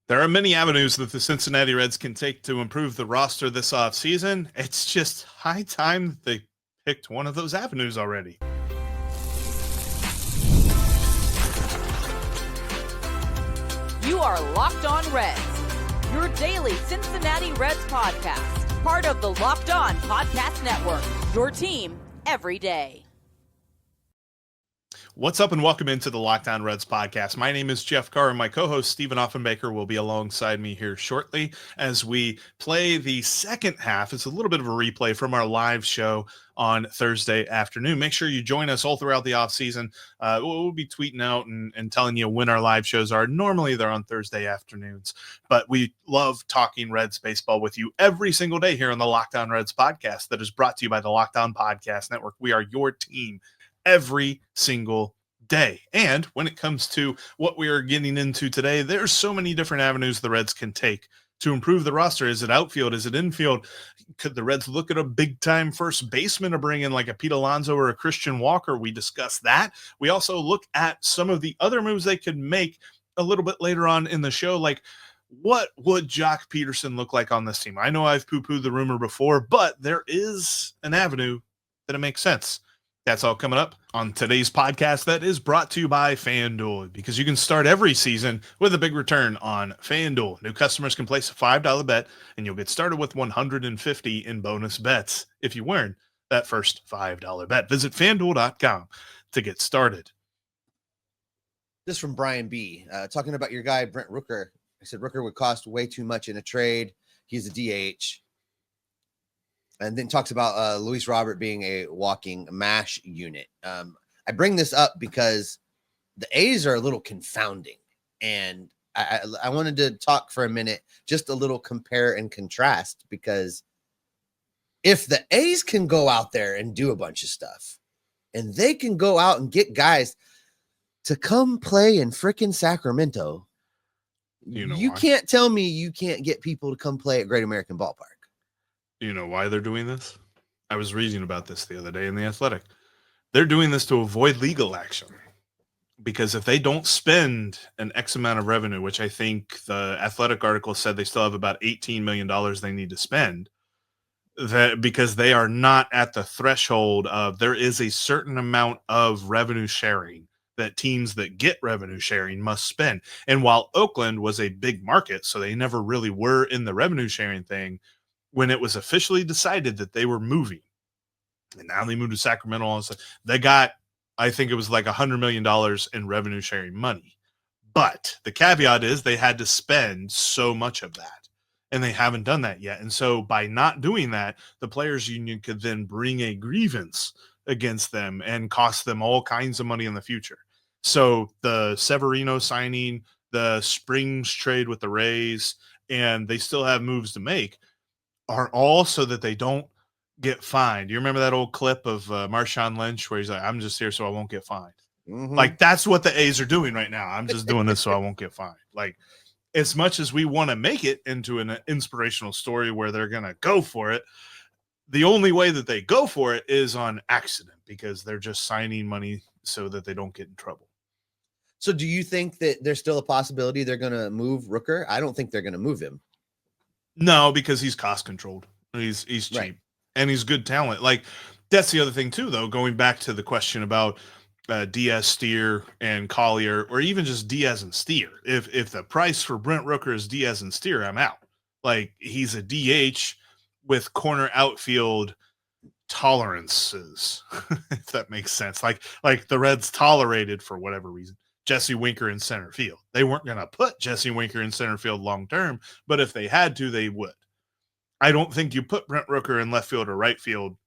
There are many avenues that the Cincinnati Reds can take to improve the roster this offseason. It's just high time that they picked one of those avenues already. You are Locked On Reds, your daily Cincinnati Reds podcast, part of the Locked On Podcast Network, your team every day. What's up and welcome into the Locked On Reds podcast. My name is Jeff Carr and my co-host Stephen Offenbaker will be alongside me here shortly as we play the second half. It's a little bit of a replay from our live show on Thursday afternoon. Make sure you join us all throughout the offseason. We'll be tweeting out and telling you when our live shows are. Normally they're on Thursday afternoons, but we love talking Reds baseball with you every single day here on the Locked On Reds podcast that is brought to you by the Locked On Podcast Network. We are your team every single day. And when it comes to what we are getting into today, there's so many different avenues the Reds can take to improve the roster. Is it outfield? Is it infield? Could the Reds look at a big-time first baseman to bring in like a Pete Alonso or a Christian Walker? We discuss that. We also look at some of the other moves they could make a little bit later on in the show, like what would Jock Peterson look like on this team? I know I've poo-pooed the rumor before, but there is an avenue that it makes sense. That's all coming up on today's podcast that is brought to you by FanDuel, because you can start every season with a big return on FanDuel. New customers can place a $5 bet and you'll get started with $150 in bonus bets if you win that first $5 bet. Visit FanDuel.com to get started. This from Brian B. Talking about your guy, Brent Rooker. I said Rooker would cost way too much in a trade. He's a DH. And then talks about Luis Robert being a walking MASH unit. I bring this up because the A's are a little confounding. And I wanted to talk for a minute, just a little compare and contrast, because if the A's can go out there and do a bunch of stuff, and they can go out and get guys to come play in frickin' Sacramento, you can't tell me you can't get people to come play at Great American Ballpark. You know why they're doing this? I was reading about this the other day in The Athletic. They're doing this to avoid legal action, because if they don't spend an X amount of revenue, which I think the Athletic article said they still have about $18 million they need to spend, that because they are not at the threshold of, there is a certain amount of revenue sharing that teams that get revenue sharing must spend. And while Oakland was a big market, so they never really were in the revenue sharing thing, when it was officially decided that they were moving, and now they moved to Sacramento, they got, I think it was like $100 million in revenue sharing money. But the caveat is they had to spend so much of that, and they haven't done that yet. And so by not doing that, the players union could then bring a grievance against them and cost them all kinds of money in the future. So the Severino signing, the Springs trade with the Rays, and they still have moves to make, are all so that they don't get fined. You remember that old clip of Marshawn Lynch where he's like, I'm just here so I won't get fined. Mm-hmm. Like, that's what the A's are doing right now. I'm just doing this so I won't get fined. Like, as much as we want to make it into an inspirational story where they're going to go for it, the only way that they go for it is on accident, because they're just signing money so that they don't get in trouble. So do you think that there's still a possibility they're going to move Rooker? I don't think they're going to move him. No, because he's cost controlled. He's cheap, right, and he's good talent. Like, that's the other thing too, though. Going back to the question about Diaz, Steer, and Collier, or even just Diaz and Steer. If the price for Brent Rooker is Diaz and Steer, I'm out. Like, he's a DH with corner outfield tolerances, if that makes sense. Like the Reds tolerated, for whatever reason, Jesse Winker in center field. They weren't going to put Jesse Winker in center field long term, but if they had to, they would. I don't think you put Brent Rooker in left field or right field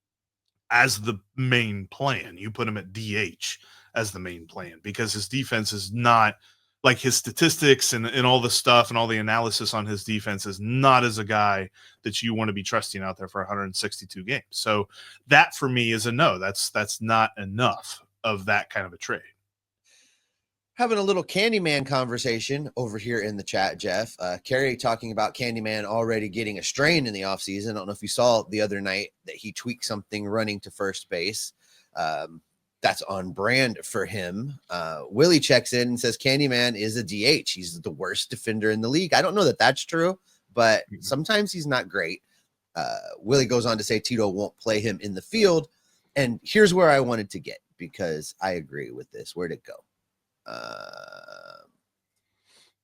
as the main plan. You put him at DH as the main plan, because his defense is not, like, his statistics and all the stuff and all the analysis on his defense is not as a guy that you want to be trusting out there for 162 games. So that for me is a no. That's not enough of that kind of a trade. Having a little Candyman conversation over here in the chat, Jeff. Carrie talking about Candyman already getting a strain in the offseason. I don't know if you saw the other night that he tweaked something running to first base. That's on brand for him. Willie checks in and says Candyman is a DH. He's the worst defender in the league. I don't know that that's true, but sometimes he's not great. Willie goes on to say Tito won't play him in the field. And here's where I wanted to get, because I agree with this. Where'd it go?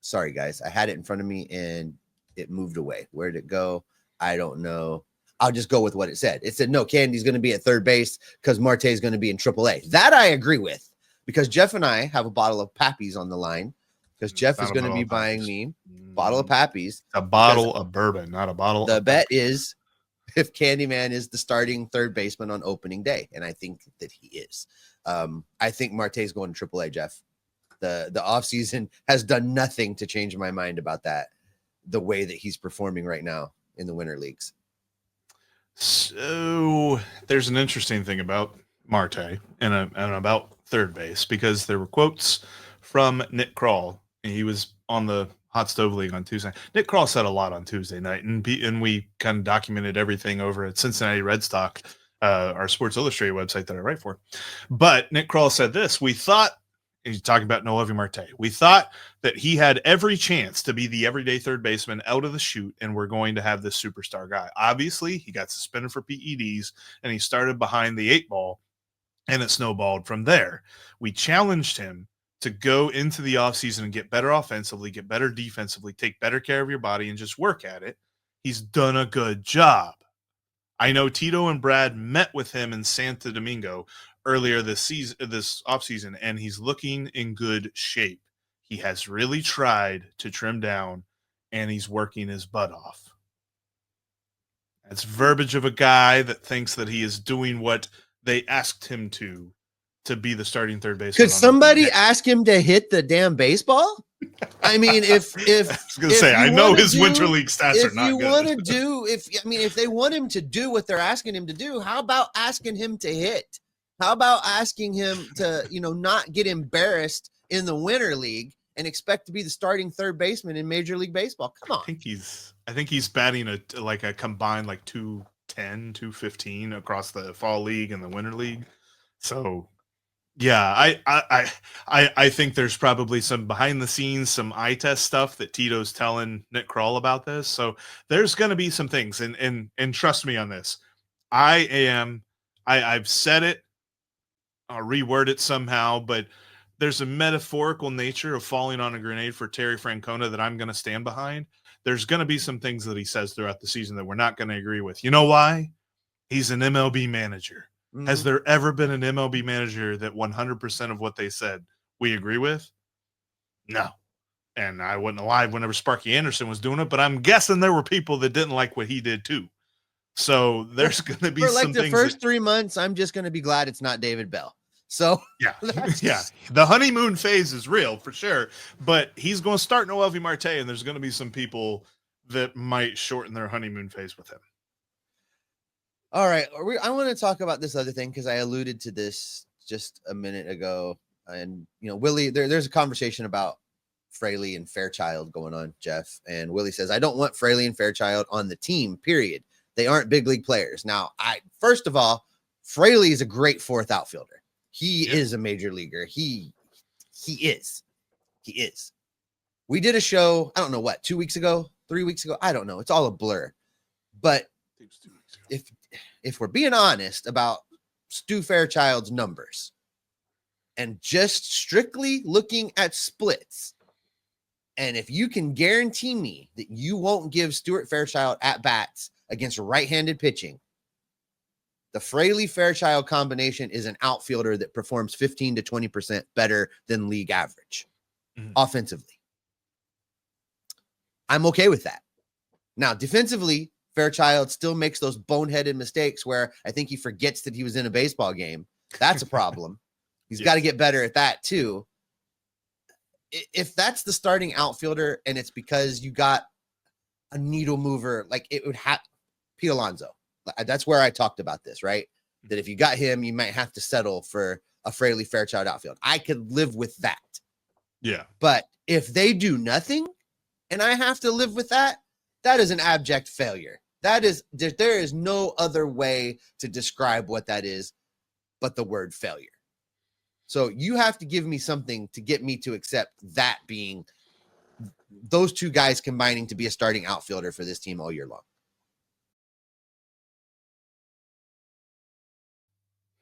Sorry, guys. I had it in front of me and it moved away. Where'd it go? I don't know. I'll just go with what it said. It said, no, Candy's going to be at third base because Marte is going to be in AAA. That I agree with, because Jeff and I have a bottle of Pappy's on the line, because Jeff is going to be buying me a bottle of Pappy's. A bottle of bourbon, not a bottle. The bet is if Candyman is the starting third baseman on opening day. And I think that he is. I think Marte is going to AAA, Jeff. The offseason has done nothing to change my mind about that, the way that he's performing right now in the winter leagues. So there's an interesting thing about Marte and about third base, because there were quotes from Nick Kroll, and he was on the Hot Stove League on Tuesday. Nick Kroll said a lot on Tuesday night, and we kind of documented everything over at Cincinnati Reds Talk, our Sports Illustrated website that I write for. But Nick Kroll said this: we thought, he's talking about Noelvi Marte, we thought that he had every chance to be the everyday third baseman out of the chute, and we're going to have this superstar guy. Obviously, he got suspended for PEDs, and he started behind the 8-ball, and it snowballed from there. We challenged him to go into the offseason and get better offensively, get better defensively, take better care of your body, and just work at it. He's done a good job. I know Tito and Brad met with him in Santo Domingo earlier this offseason, and he's looking in good shape. He has really tried to trim down, and he's working his butt off. That's verbiage of a guy that thinks that he is doing what they asked him to be the starting third baseman. Could somebody ask him to hit the damn baseball? I mean, I was going to say, I know his winter league stats are not good. If they want him to do what they're asking him to do, how about asking him to hit? How about asking him to, not get embarrassed in the winter league and expect to be the starting third baseman in Major League Baseball? Come on. I think he's batting a combined 210, 215 across the fall league and the winter league. So yeah, I think there's probably some behind the scenes, some eye test stuff that Tito's telling Nick Kroll about this. So there's going to be some things, and trust me on this. I've said it, I'll reword it somehow, but there's a metaphorical nature of falling on a grenade for Terry Francona that I'm going to stand behind. There's going to be some things that he says throughout the season that we're not going to agree with. You know why? He's an MLB manager. Mm-hmm. Has there ever been an MLB manager that 100% of what they said we agree with? No. And I wasn't alive whenever Sparky Anderson was doing it, but I'm guessing there were people that didn't like what he did too. So there's going to be for some the things first 3 months, I'm just going to be glad it's not David Bell. So yeah, the honeymoon phase is real for sure, but he's going to start Noelvi Marte, and there's going to be some people that might shorten their honeymoon phase with him. All right, I want to talk about this other thing because I alluded to this just a minute ago, and Willie, there's a conversation about Fraley and Fairchild going on, Jeff, and Willie says I don't want Fraley and Fairchild on the team. Period. They aren't big league players. Now, first of all, Fraley is a great fourth outfielder. He is a major leaguer. He is. We did a show, I don't know what, 2 weeks ago, 3 weeks ago. I don't know. It's all a blur. But if we're being honest about Stu Fairchild's numbers and just strictly looking at splits, and if you can guarantee me that you won't give Stuart Fairchild at bats against right-handed pitching, the Fraley-Fairchild combination is an outfielder that performs 15 to 20% better than league average offensively. I'm okay with that. Now, defensively, Fairchild still makes those boneheaded mistakes where I think he forgets that he was in a baseball game. That's a problem. He's got to get better at that too. If that's the starting outfielder and it's because you got a needle mover, like it would have Pete Alonso. That's where I talked about this, right? That if you got him, you might have to settle for a Fraley Fairchild outfield. I could live with that. Yeah. But if they do nothing and I have to live with that, that is an abject failure. There is no other way to describe what that is but the word failure. So you have to give me something to get me to accept that being those two guys combining to be a starting outfielder for this team all year long.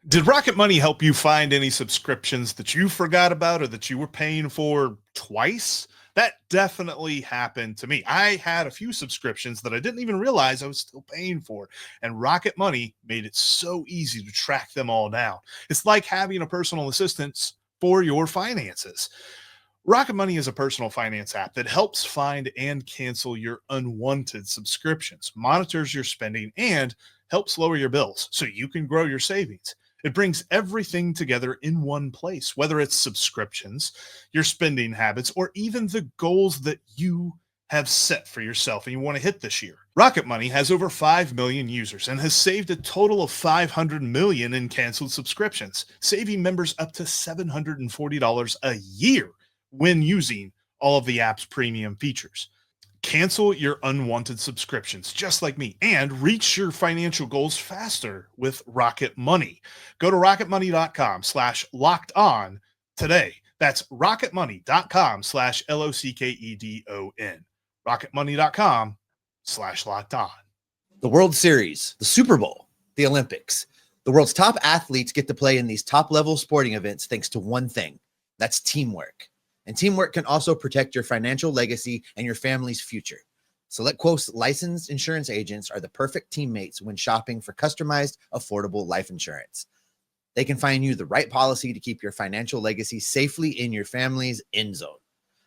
Did Rocket Money help you find any subscriptions that you forgot about or that you were paying for twice? That definitely happened to me. I had a few subscriptions that I didn't even realize I was still paying for, and Rocket Money made it so easy to track them all down. It's like having a personal assistant for your finances. Rocket Money is a personal finance app that helps find and cancel your unwanted subscriptions, monitors your spending, and helps lower your bills so you can grow your savings. It brings everything together in one place, whether it's subscriptions, your spending habits, or even the goals that you have set for yourself and you want to hit this year. Rocket Money has over 5 million users and has saved a total of $500 million in canceled subscriptions, saving members up to $740 a year when using all of the app's premium features. Cancel your unwanted subscriptions just like me and reach your financial goals faster with Rocket Money. Go to rocketmoney.com/locked on today. That's rocketmoney.com/LOCKEDON. rocketmoney.com/locked on. The World Series, the Super Bowl, the Olympics. The world's top athletes get to play in these top level sporting events thanks to one thing. That's teamwork. And teamwork can also protect your financial legacy and your family's future. SelectQuote's licensed insurance agents are the perfect teammates when shopping for customized, affordable life insurance. They can find you the right policy to keep your financial legacy safely in your family's end zone.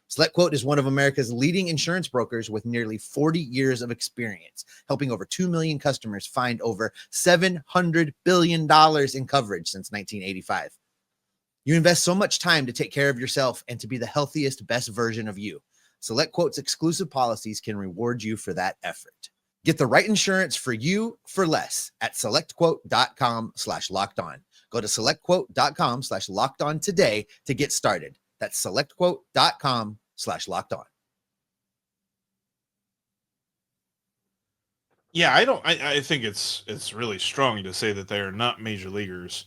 SelectQuote is one of America's leading insurance brokers with nearly 40 years of experience, helping over 2 million customers find over $700 billion in coverage since 1985. You invest so much time to take care of yourself and to be the healthiest, best version of you. SelectQuote's exclusive policies can reward you for that effort. Get the right insurance for you for less at selectquote.com/locked on. Go to selectquote.com/locked on today to get started. That's selectquote.com/locked on. Yeah, I think it's really strong to say that they are not major leaguers.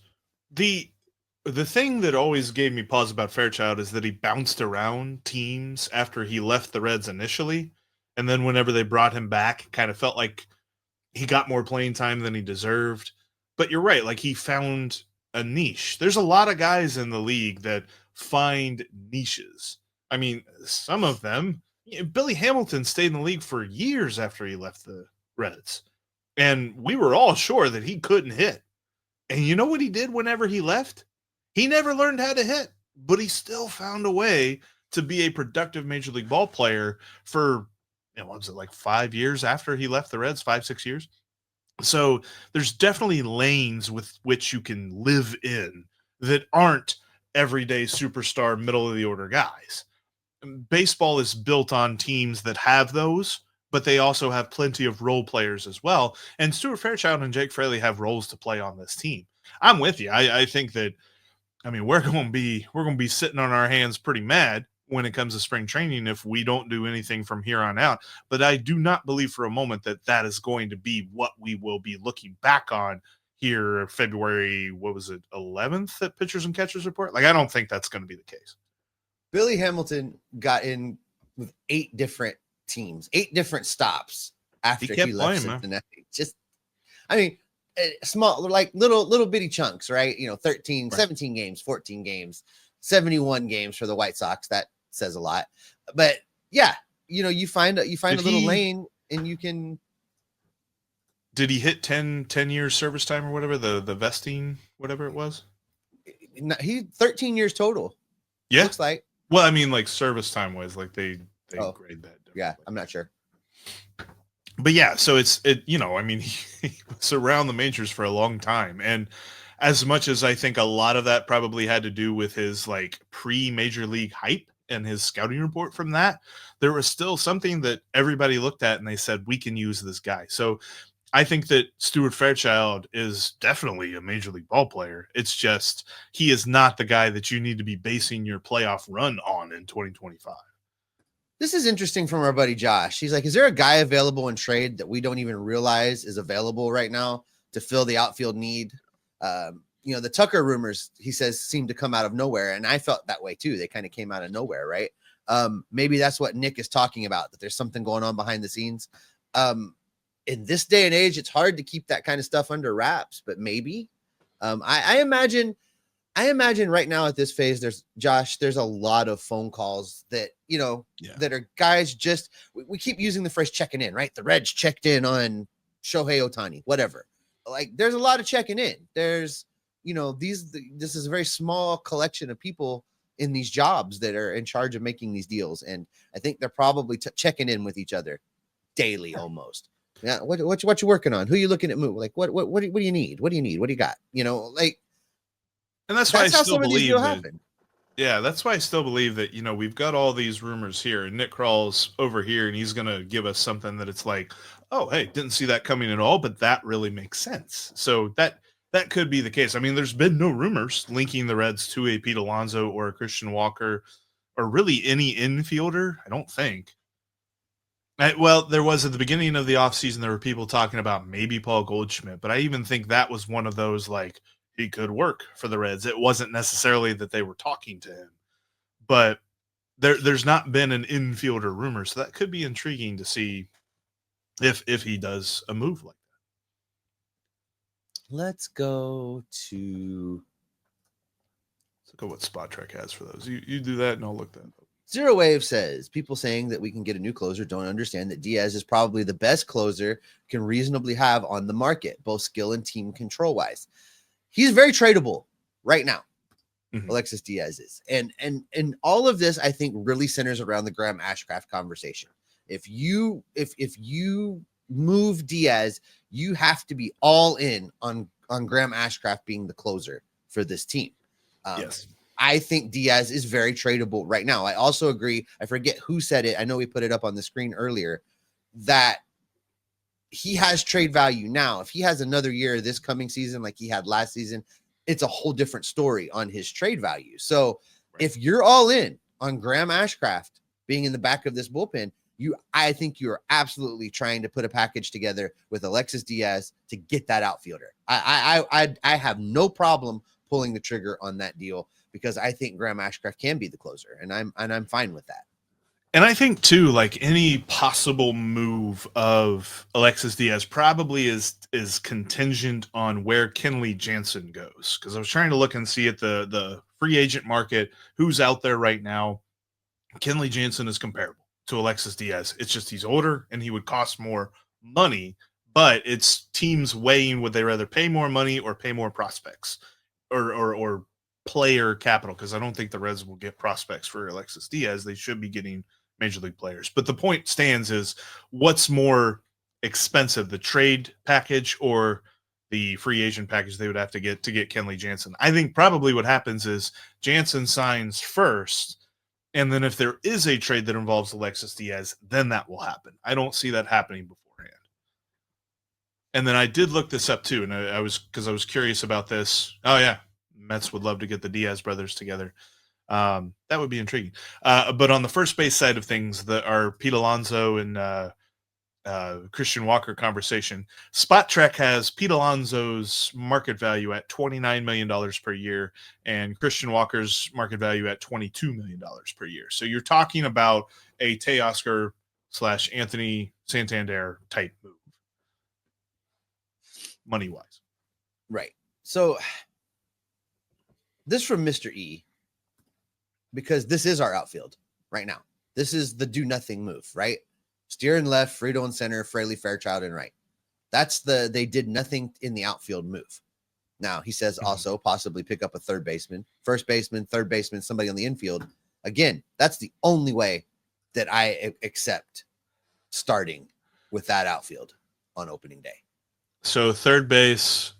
The thing that always gave me pause about Fairchild is that he bounced around teams after he left the Reds initially. And then whenever they brought him back, kind of felt like he got more playing time than he deserved. But you're right, like he found a niche. There's a lot of guys in the league that find niches. I mean, some of them, Billy Hamilton stayed in the league for years after he left the Reds. And we were all sure that he couldn't hit. And you know what he did whenever he left? He never learned how to hit, but he still found a way to be a productive major league ball player for, what was it, like 5 years after he left the Reds, 5-6 years? So there's definitely lanes with which you can live in that aren't everyday superstar middle of the order guys. Baseball is built on teams that have those, but they also have plenty of role players as well. And Stuart Fairchild and Jake Fraley have roles to play on this team. I'm with you. I think that, we're going to be sitting on our hands pretty mad when it comes to spring training if we don't do anything from here on out. But I do not believe for a moment that that is going to be what we will be looking back on here February, 11th at Pitchers and Catchers Report? Like, I don't think that's going to be the case. Billy Hamilton got in with 8 different teams, 8 different stops after he left Cincinnati. Small, like little bitty chunks, right? 13, right. 17 games, 14 games, 71 games for the White Sox. That says a lot. But yeah, you find a little lane and you can. Did he hit 10 years service time or whatever, the vesting, whatever it was? He 13 years total. Yeah. Looks like. Well, like service time was like they grade that. Yeah, I'm not sure. But yeah, so he was around the majors for a long time. And as much as I think a lot of that probably had to do with his like pre-major league hype and his scouting report from that, there was still something that everybody looked at and they said, we can use this guy. So I think that Stuart Fairchild is definitely a major league ball player. It's just he is not the guy that you need to be basing your playoff run on in 2025. This is interesting from our buddy Josh. He's like, is there a guy available in trade that we don't even realize is available right now to fill the outfield need? the Tucker rumors, he says, seem to come out of nowhere. And I felt that way too. They kind of came out of nowhere, right? Maybe that's what Nick is talking about, that there's something going on behind the scenes. In this day and age, it's hard to keep that kind of stuff under wraps, but maybe. I imagine right now at this phase, there's a lot of phone calls that, that are guys we keep using the phrase checking in, right? The Reds checked in on Shohei Ohtani, whatever. Like, there's a lot of checking in. There's, this is a very small collection of people in these jobs that are in charge of making these deals. And I think they're probably checking in with each other daily almost. Yeah. What you working on? Who you looking at move? Like, what do you need? What do you need? What do you got? And that's why I still believe that, happen. Yeah, that's why I still believe that, we've got all these rumors here, and Nick Krall's over here, and he's going to give us something that it's like, oh, hey, didn't see that coming at all, but that really makes sense. So that could be the case. I mean, there's been no rumors linking the Reds to a Pete Alonso or a Christian Walker or really any infielder, I don't think. Well, there was at the beginning of the offseason, there were people talking about maybe Paul Goldschmidt, but I even think that was one of those, like, he could work for the Reds. It wasn't necessarily that they were talking to him, but there's not been an infielder rumor. So that could be intriguing to see if he does a move like that. Let's go what Spot Trek has for those. You do that and I'll look that up. Zero Wave says, people saying that we can get a new closer don't understand that Diaz is probably the best closer can reasonably have on the market, both skill and team control wise. He's very tradable right now. Mm-hmm. Alexis Diaz is. And all of this, I think, really centers around the Graham Ashcraft conversation. If you move Diaz, you have to be all in on Graham Ashcraft being the closer for this team. Yes. I think Diaz is very tradable right now. I also agree. I forget who said it. I know we put it up on the screen earlier that he has trade value now. If he has another year this coming season like he had last season, it's a whole different story on his trade value. So if you're all in on Graham Ashcraft being in the back of this bullpen, I think you're absolutely trying to put a package together with Alexis Diaz to get that outfielder. I have no problem pulling the trigger on that deal because I think Graham Ashcraft can be the closer, and I'm fine with that. And I think, too, like any possible move of Alexis Diaz probably is contingent on where Kenley Jansen goes. Because I was trying to look and see at the free agent market who's out there right now. Kenley Jansen is comparable to Alexis Diaz. It's just he's older and he would cost more money. But it's teams weighing, would they rather pay more money or pay more prospects or player capital? Because I don't think the Reds will get prospects for Alexis Diaz. They should be getting major league players. But the point stands is what's more expensive, the trade package or the free agent package they would have to get Kenley Jansen? I think probably what happens is Jansen signs first, and then if there is a trade that involves Alexis Diaz, then that will happen. I don't see that happening beforehand. And then I did look this up too, and I was curious about this. Oh yeah, Mets would love to get the Diaz brothers together. That would be intriguing. But on the first base side of things, our Pete Alonso and Christian Walker conversation, Spot Trek has Pete Alonso's market value at $29 million per year and Christian Walker's market value at $22 million per year. So you're talking about a Teoscar / Anthony Santander type move, money-wise. Right. So this from Mr. E, because this is our outfield right now. This is the do nothing move, right? Steer in left, Frito in center, Fraley, Fairchild in right. That's they did nothing in the outfield move. Now, he says also possibly pick up a third baseman, first baseman, third baseman, somebody on the infield. Again, that's the only way that I accept starting with that outfield on opening day. So third base,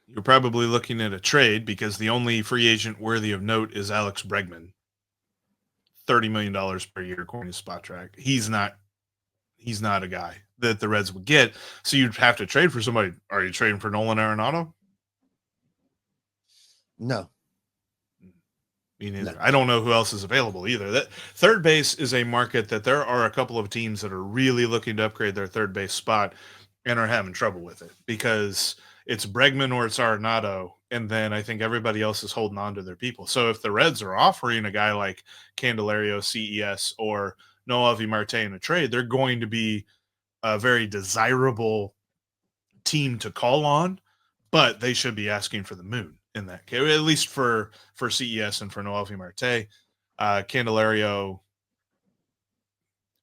you're probably looking at a trade because the only free agent worthy of note is Alex Bregman. $30 million per year, according to Spot Track. He's not a guy that the Reds would get. So you'd have to trade for somebody. Are you trading for Nolan Arenado? No. Me neither. No. I don't know who else is available either. That third base is a market that there are a couple of teams that are really looking to upgrade their third base spot and are having trouble with it because it's Bregman or it's Arenado, and then I think everybody else is holding on to their people. So if the Reds are offering a guy like Candelario, CES, or Noelvi, Marte in a trade, they're going to be a very desirable team to call on, but they should be asking for the moon in that case, at least for CES and for Noelvi Marte. Candelario,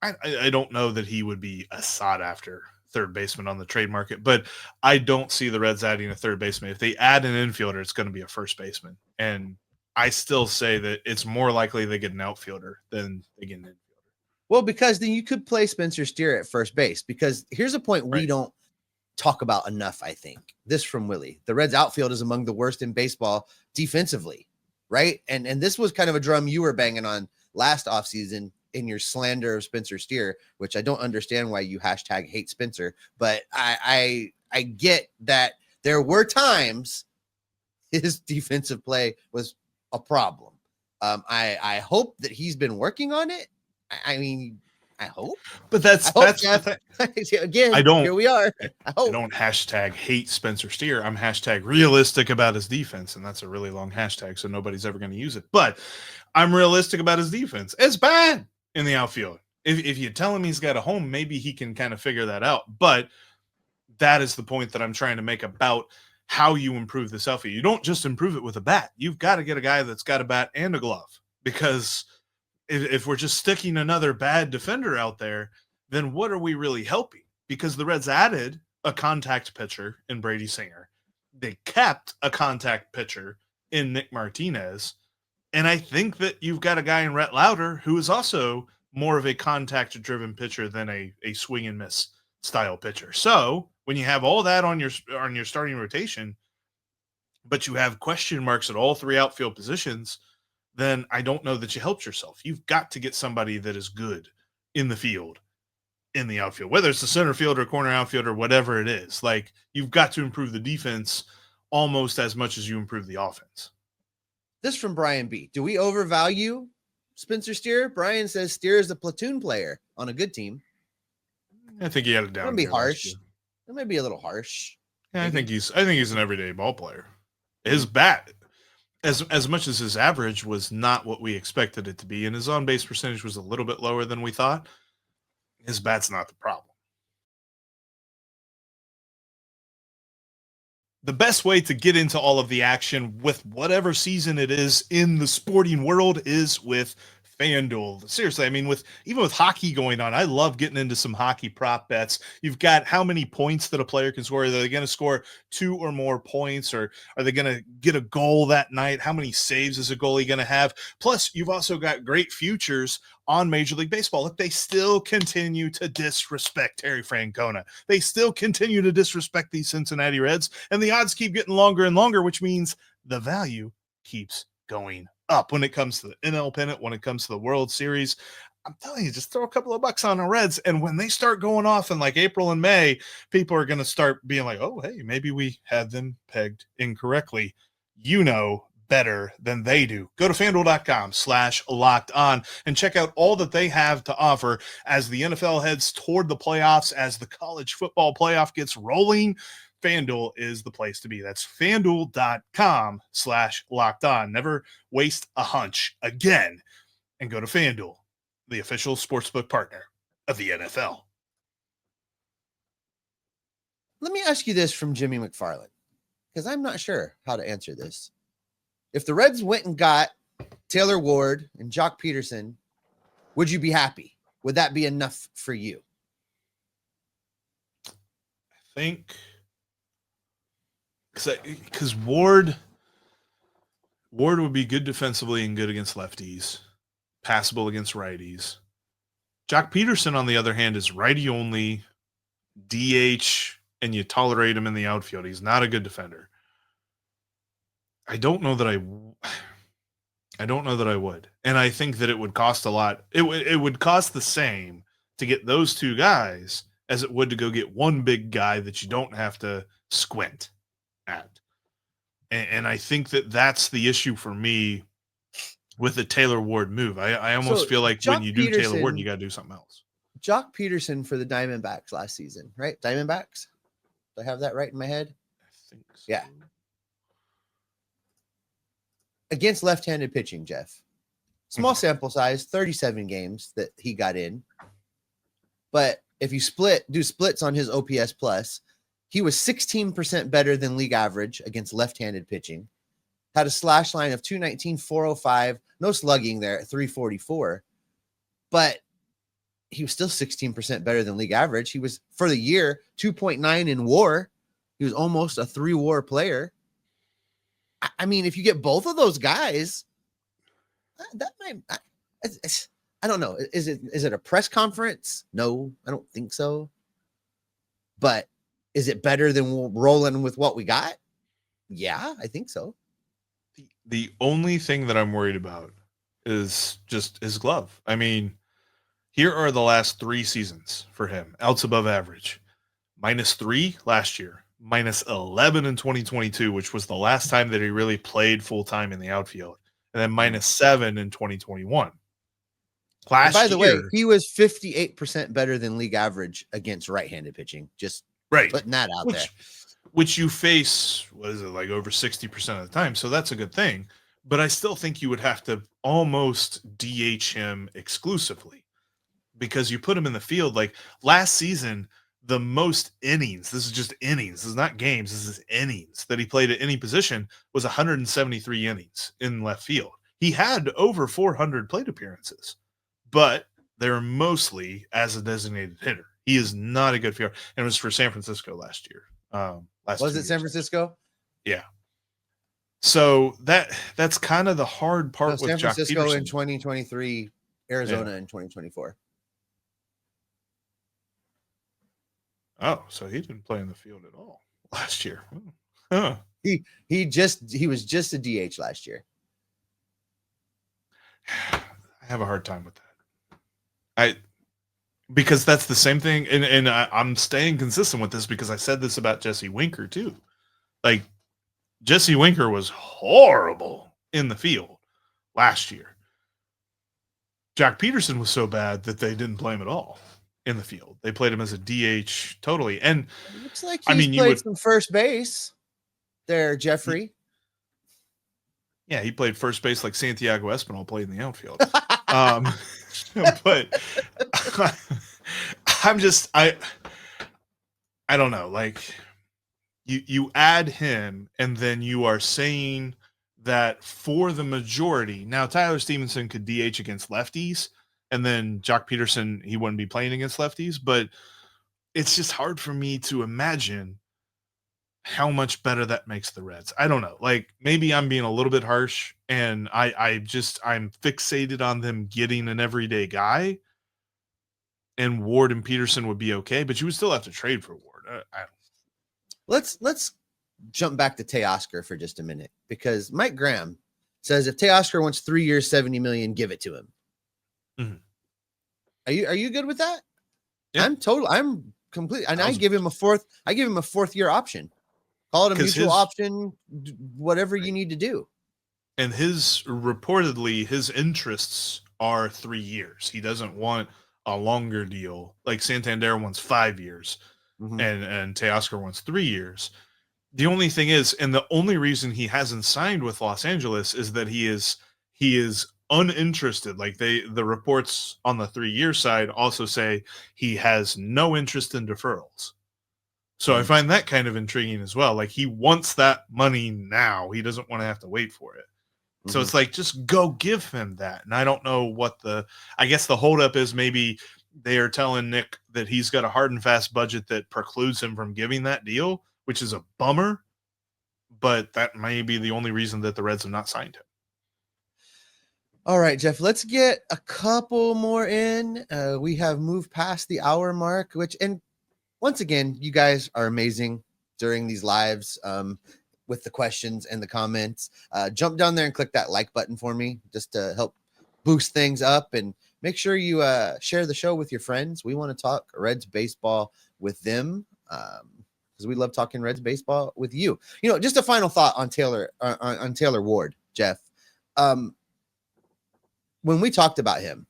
I don't know that he would be a sought after third baseman on the trade market, but I don't see the Reds adding a third baseman. If they add an infielder, it's going to be a first baseman. And I still say that it's more likely they get an outfielder than they get an infielder. Well, because then you could play Spencer Steer at first base, because here's a point we don't talk about enough, I think. This from Willie. The Reds outfield is among the worst in baseball defensively, right? And this was kind of a drum you were banging on last offseason in your slander of Spencer Steer, which I don't understand why you hashtag hate Spencer, but I get that there were times his defensive play was a problem. I hope that he's been working on it. I mean, I hope, but that's again. Here we are. I don't hashtag hate Spencer Steer. I'm hashtag realistic about his defense, and that's a really long hashtag, so nobody's ever going to use it. But I'm realistic about his defense. It's bad in the outfield. If you tell him he's got a home, maybe he can kind of figure that out. But that is the point that I'm trying to make about how you improve this outfield. You don't just improve it with a bat. You've got to get a guy that's got a bat and a glove, because if we're just sticking another bad defender out there, then what are we really helping? Because the Reds added a contact pitcher in Brady Singer. They kept a contact pitcher in Nick Martinez. And I think that you've got a guy in Rhett Lauder who is also more of a contact-driven pitcher than a swing and miss style pitcher. So when you have all that on your starting rotation, but you have question marks at all three outfield positions, then I don't know that you helped yourself. You've got to get somebody that is good in the field, in the outfield, whether it's the center fielder, corner outfielder, whatever it is. Like, you've got to improve the defense almost as much as you improve the offense. This from Brian B. Do we overvalue Spencer Steer? Brian says Steer is a platoon player on a good team. I think he had it down. That might be harsh. That might be a little harsh. Yeah, I think he's an everyday ball player. His bat, as much as his average was not what we expected it to be, and his on-base percentage was a little bit lower than we thought, his bat's not the problem. The best way to get into all of the action with whatever season it is in the sporting world is with FanDuel. Seriously, I mean, even with hockey going on, I love getting into some hockey prop bets. You've got how many points that a player can score. Are they going to score 2 or more points, or are they going to get a goal that night? How many saves is a goalie going to have? Plus, you've also got great futures on Major League Baseball. Look, they still continue to disrespect Terry Francona. They still continue to disrespect these Cincinnati Reds, and the odds keep getting longer and longer, which means the value keeps going up when it comes to the NL pennant, when it comes to the World Series. I'm telling you, just throw a couple of bucks on the Reds, and when they start going off in like April and May, people are going to start being like, oh, hey, maybe we had them pegged incorrectly. You know better than they do. Go to FanDuel.com/locked-on and check out all that they have to offer as the NFL heads toward the playoffs, as the college football playoff gets rolling. FanDuel is the place to be. That's FanDuel.com/locked-on. Never waste a hunch again, and go to FanDuel, the official sportsbook partner of the NFL. Let me ask you this from Jimmy McFarland, because I'm not sure how to answer this. If the Reds went and got Taylor Ward and Jock Peterson, would you be happy? Would that be enough for you? I think because Ward would be good defensively and good against lefties, passable against righties. Jock Peterson, on the other hand, is righty only, DH, and you tolerate him in the outfield. He's not a good defender. I don't know that I would. And I think that it would cost a lot. It would cost the same to get those two guys as it would to go get one big guy that you don't have to squint at. And I think that that's the issue for me with the Taylor Ward move. I almost feel like when you do Taylor Ward, you got to do something else. Jock Peterson for the Diamondbacks last season, right? Diamondbacks? Do I have that right in my head? I think so. Yeah. Against left-handed pitching, Jeff. Small sample size, 37 games that he got in. But if you do splits on his OPS plus, he was 16% better than league average against left-handed pitching. Had a slash line of 219, 405, no slugging there at 344. But he was still 16% better than league average. He was, for the year, 2.9 in WAR. He was almost a 3 WAR player. I mean, if you get both of those guys, that might, I don't know. Is it a press conference? No, I don't think so. But is it better than rolling with what we got? Yeah, I think so. The only thing that I'm worried about is just his glove. I mean, here are the last 3 seasons for him. Outs above average. -3 last year. -11 in 2022, which was the last time that he really played full-time in the outfield. And then -7 in 2021. By the way, he was 58% better than league average against right-handed pitching. Just putting that out there. Which you face, what is it, like over 60% of the time. So that's a good thing. But I still think you would have to almost DH him exclusively because you put him in the field. Like last season, the most innings, this is just innings, this is not games, this is innings that he played at any position was 173 innings in left field. He had over 400 plate appearances, but they're mostly as a designated hitter. He is not a good fielder. And it was for San Francisco last year. Was it San Francisco? Yeah. So that's kind of the hard part with San Jock Francisco Peterson. in 2023, Arizona in 2024. Oh, so he didn't play in the field at all last year. Huh. He was just a DH last year. I have a hard time with that. Because that's the same thing, and I'm staying consistent with this because I said this about Jesse Winker too. Like Jesse Winker was horrible in the field last year. Jock Peterson was so bad that they didn't play him at all in the field. They played him as a DH totally. And it looks like he's played some first base there, Jeffrey. Yeah, he played first base like Santiago Espinal played in the outfield. But I don't know. Like you add him, and then you are saying that for the majority. Now Tyler Stevenson could DH against lefties, and then Jock Peterson, he wouldn't be playing against lefties. But it's just hard for me to imagine how much better that makes the Reds. I don't know. Like maybe I'm being a little bit harsh, and I'm fixated on them getting an everyday guy, and Ward and Peterson would be okay, but you would still have to trade for Ward. Let's jump back to Teoscar for just a minute, because Mike Graham says if Teoscar wants 3 years, 70 million, give it to him. Mm-hmm. Are you good with that? Yeah. I'm completely, and I give him a fourth year option. Call it a mutual option, whatever you need to do. And reportedly his interests are 3 years. He doesn't want a longer deal. Like Santander wants 5 years, and Teoscar wants 3 years. The only thing is, and the only reason he hasn't signed with Los Angeles is that he is uninterested. Like the reports on the 3-year side also say he has no interest in deferrals. So I find that kind of intriguing as well. Like he wants that money now. He doesn't want to have to wait for it. So it's like, just go give him that. And I don't know what I guess the holdup is. Maybe they are telling Nick that he's got a hard and fast budget that precludes him from giving that deal, which is a bummer. But that may be the only reason that the Reds have not signed him. All right, Jeff, let's get a couple more in. We have moved past the hour mark, and once again, you guys are amazing during these lives with the questions and the comments. Jump down there and click that like button for me just to help boost things up, and make sure you share the show with your friends. We want to talk Reds baseball with them because we love talking Reds baseball with you. You know, just a final thought on Taylor Ward, Jeff. When we talked about him,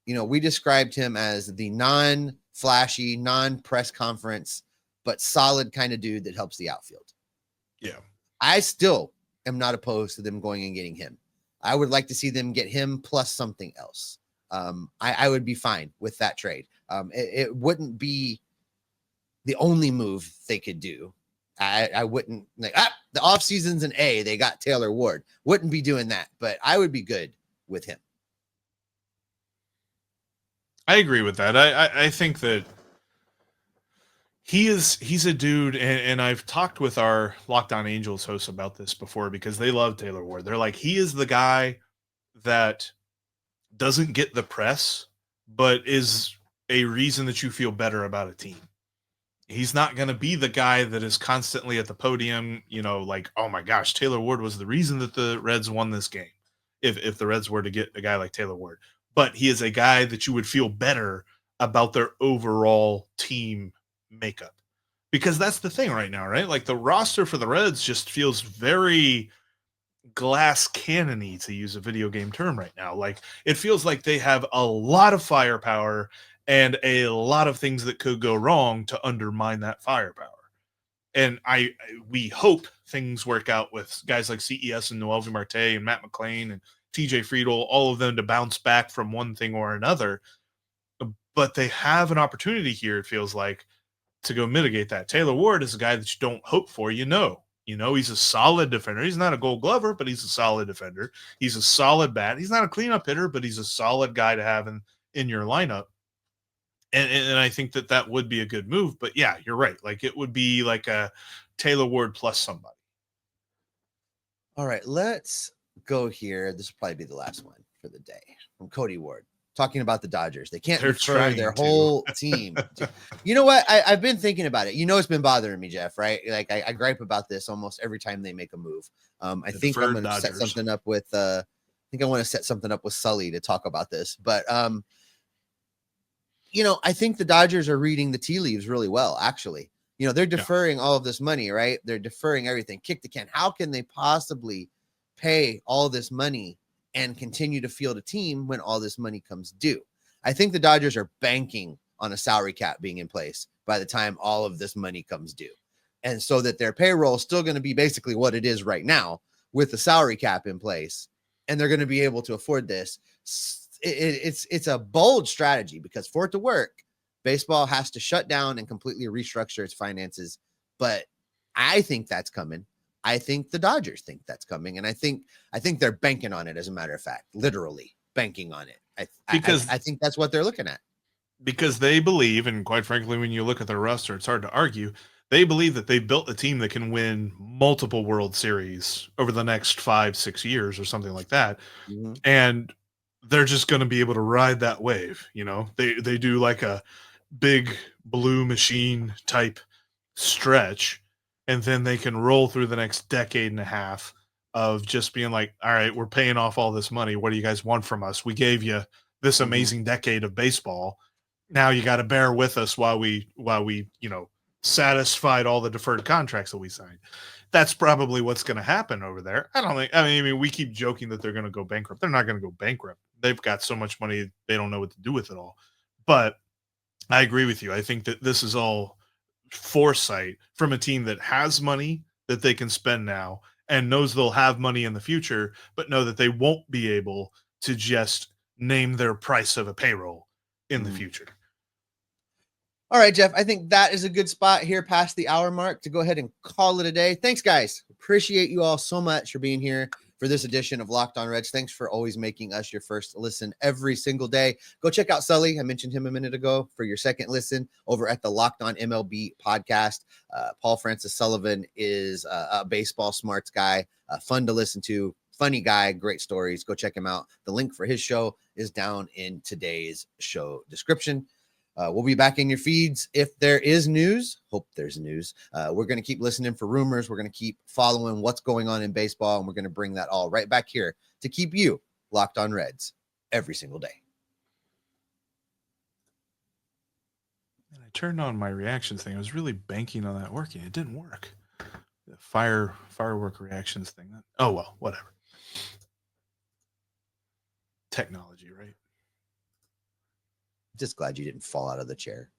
you know, we described him as the non-flashy, non-press conference, but solid kind of dude that helps the outfield. Yeah. I still am not opposed to them going and getting him. I would like to see them get him plus something else. I would be fine with that trade. It wouldn't be the only move they could do. I wouldn't like the offseason's an A. They got Taylor Ward. Wouldn't be doing that, but I would be good with him. I agree with that. I think that he's a dude, and I've talked with our Locked On Angels hosts about this before because they love Taylor Ward. They're like, he is the guy that doesn't get the press, but is a reason that you feel better about a team. He's not going to be the guy that is constantly at the podium, like, oh my gosh, Taylor Ward was the reason that the Reds won this game. If the Reds were to get a guy like Taylor Ward, but he is a guy that you would feel better about their overall team makeup, because that's the thing right now, right? Like the roster for the Reds just feels very glass cannony, to use a video game term right now. Like it feels like they have a lot of firepower and a lot of things that could go wrong to undermine that firepower. And we hope things work out with guys like CES and Noelvi Marte and Matt McClain and TJ Friedel, all of them to bounce back from one thing or another. But they have an opportunity here, it feels like, to go mitigate that. Taylor Ward is a guy that you don't hope for, he's a solid defender. He's not a Gold Glover, but he's a solid defender. He's a solid bat. He's not a cleanup hitter, but he's a solid guy to have in your lineup. And I think that would be a good move. But yeah, you're right. Like it would be like a Taylor Ward plus somebody. All right, let's go here. This will probably be the last one for the day from Cody Ward. Talking about the Dodgers. They can't defer their whole team. You know what? I've been thinking about it. It's been bothering me, Jeff, right? Like I gripe about this almost every time they make a move. I think I'm going to set something up with I want to set something up with Sully to talk about this. But I think the Dodgers are reading the tea leaves really well, actually. They're deferring all of this money, right? They're deferring everything. Kick the can. How can they possibly pay all this money and continue to field a team when all this money comes due? I think the Dodgers are banking on a salary cap being in place by the time all of this money comes due. And so that their payroll is still going to be basically what it is right now with the salary cap in place. And they're going to be able to afford this. It's a bold strategy because for it to work, baseball has to shut down and completely restructure its finances. But I think that's coming. I think the Dodgers think that's coming. And I think they're banking on it, as a matter of fact, literally banking on it. I think that's what they're looking at. Because they believe, and quite frankly, when you look at their roster, it's hard to argue, they believe that they built a team that can win multiple World Series over the next 5-6 years or something like that. Mm-hmm. And they're just going to be able to ride that wave. They do like a big blue machine type stretch, and then they can roll through the next decade and a half of just being like, all right, we're paying off all this money. What do you guys want from us? We gave you this amazing decade of baseball. Now you got to bear with us while we satisfied all the deferred contracts that we signed. That's probably what's going to happen over there. I mean, we keep joking that they're going to go bankrupt. They're not going to go bankrupt. They've got so much money, they don't know what to do with it all. But I agree with you. I think that this is all foresight from a team that has money that they can spend now and knows they'll have money in the future, but know that they won't be able to just name their price of a payroll in the future. All right, Jeff, I think that is a good spot here past the hour mark to go ahead and call it a day. Thanks, guys. Appreciate you all so much for being here for this edition of Locked On Reds. Thanks for always making us your first listen every single day. Go check out Sully. I mentioned him a minute ago for your second listen over at the Locked On MLB podcast. Paul Francis Sullivan is a baseball smarts guy, fun to listen to, funny guy, great stories. Go check him out. The link for his show is down in today's show description. We'll be back in your feeds if there is news. Hope there's news. We're going to keep listening for rumors. We're going to keep following what's going on in baseball, and we're going to bring that all right back here to keep you locked on Reds every single day. And I turned on my reactions thing. I was really banking on that working. It didn't work. The firework reactions thing. Oh, well, whatever. Technology, right? Just glad you didn't fall out of the chair.